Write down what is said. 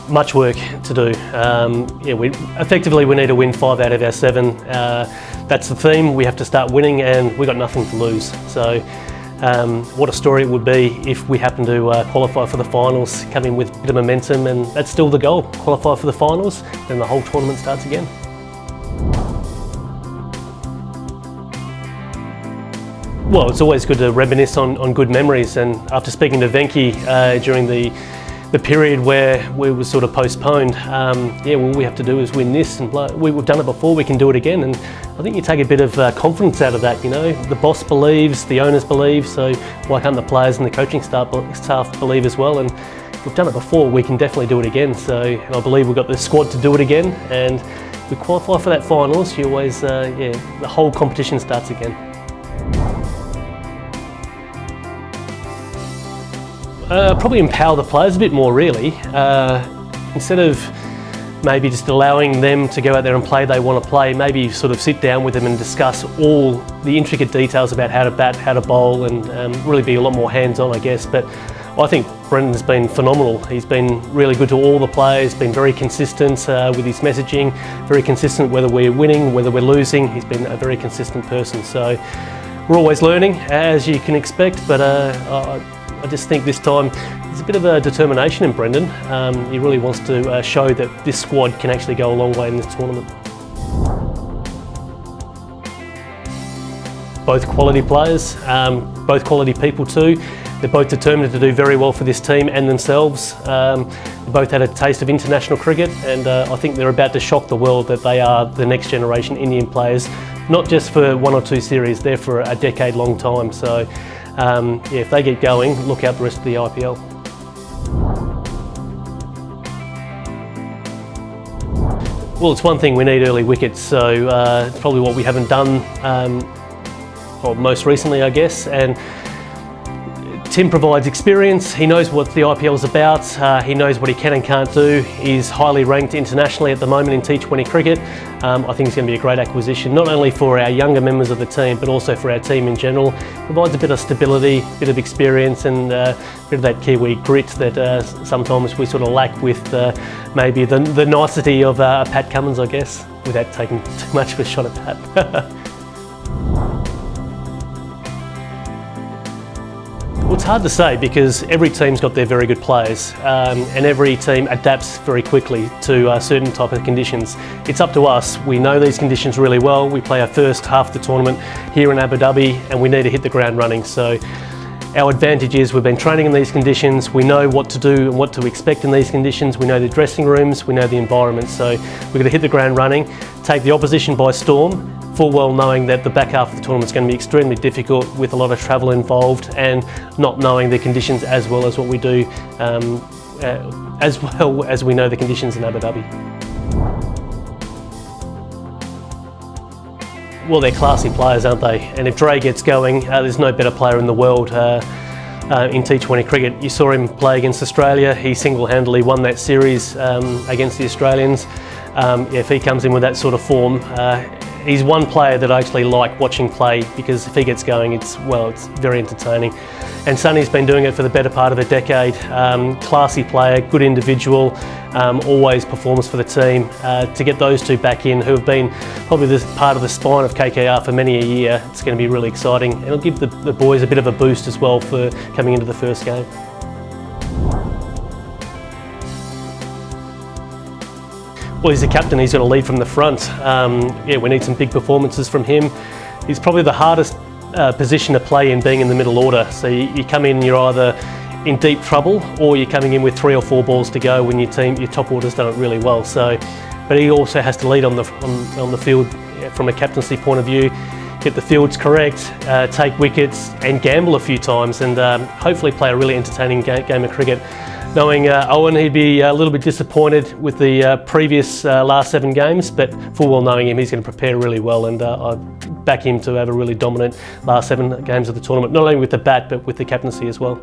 much work to do. We need to win 5 out of our 7. That's the theme. We have to start winning, and we've got nothing to lose. So what a story it would be if we happen to qualify for the finals, come in with a bit of momentum, and that's still the goal. Qualify for the finals, then the whole tournament starts again. Well, it's always good to reminisce on good memories, and after speaking to Venki during the period where we were sort of postponed, all we have to do is win this, and we've done it before, we can do it again. And I think you take a bit of confidence out of that. You know, the boss believes, the owners believe, so why can't the players and the coaching staff believe as well? And we've done it before, we can definitely do it again. So, and I believe we've got the squad to do it again, and if we qualify for that finals, you always, the whole competition starts again. Probably empower the players a bit more, really. Instead of maybe just allowing them to go out there and play they want to play, maybe sort of sit down with them and discuss all the intricate details about how to bat, how to bowl, and really be a lot more hands-on, I guess. But I think Brendan's been phenomenal. He's been really good to all the players, been very consistent with his messaging, very consistent whether we're winning, whether we're losing. He's been a very consistent person. So we're always learning, as you can expect, but I just think this time there's a bit of a determination in Brendan. He really wants to show that this squad can actually go a long way in this tournament. Both quality players, both quality people too. They're both determined to do very well for this team and themselves. They both had a taste of international cricket, and I think they're about to shock the world that they are the next generation Indian players, not just for 1 or 2 series, they're for a decade-long time. So. If they get going, look out the rest of the IPL. Well, it's one thing, we need early wickets, so it's probably what we haven't done most recently, I guess. And Tim provides experience, he knows what the IPL is about, he knows what he can and can't do. He's highly ranked internationally at the moment in T20 cricket. I think it's going to be a great acquisition, not only for our younger members of the team, but also for our team in general. Provides a bit of stability, a bit of experience, and a bit of that Kiwi grit that sometimes we sort of lack with maybe the nicety of Pat Cummins, I guess, without taking too much of a shot at Pat. Well, it's hard to say because every team's got their very good players and every team adapts very quickly to certain type of conditions. It's up to us. We know these conditions really well. We play our first half of the tournament here in Abu Dhabi, and we need to hit the ground running. So our advantage is we've been training in these conditions. We know what to do and what to expect in these conditions. We know the dressing rooms, we know the environment. So we're going to hit the ground running, take the opposition by storm, full well knowing that the back half of the tournament is going to be extremely difficult with a lot of travel involved, and not knowing the conditions as well as what we do, as well as we know the conditions in Abu Dhabi. Well, they're classy players, aren't they? And if Dre gets going, there's no better player in the world in T20 cricket. You saw him play against Australia. He single-handedly won that series against the Australians. If he comes in with that sort of form, he's one player that I actually like watching play, because if he gets going, it's very entertaining. And Sonny's been doing it for the better part of a decade. Classy player, good individual, always performs for the team. To get those two back in, who have been probably this part of the spine of KKR for many a year, it's going to be really exciting. And it'll give the boys a bit of a boost as well for coming into the first game. Well, he's the captain, he's got to lead from the front. We need some big performances from him. He's probably the hardest position to play in, being in the middle order. So you come in, you're either in deep trouble, or you're coming in with 3 or 4 balls to go when your top order's done it really well. So, but he also has to lead on the field from a captaincy point of view, get the fields correct, take wickets and gamble a few times, and hopefully play a really entertaining game of cricket. Knowing Owen, he'd be a little bit disappointed with the previous last 7 games, but full well knowing him, he's going to prepare really well, and I back him to have a really dominant last 7 games of the tournament, not only with the bat, but with the captaincy as well.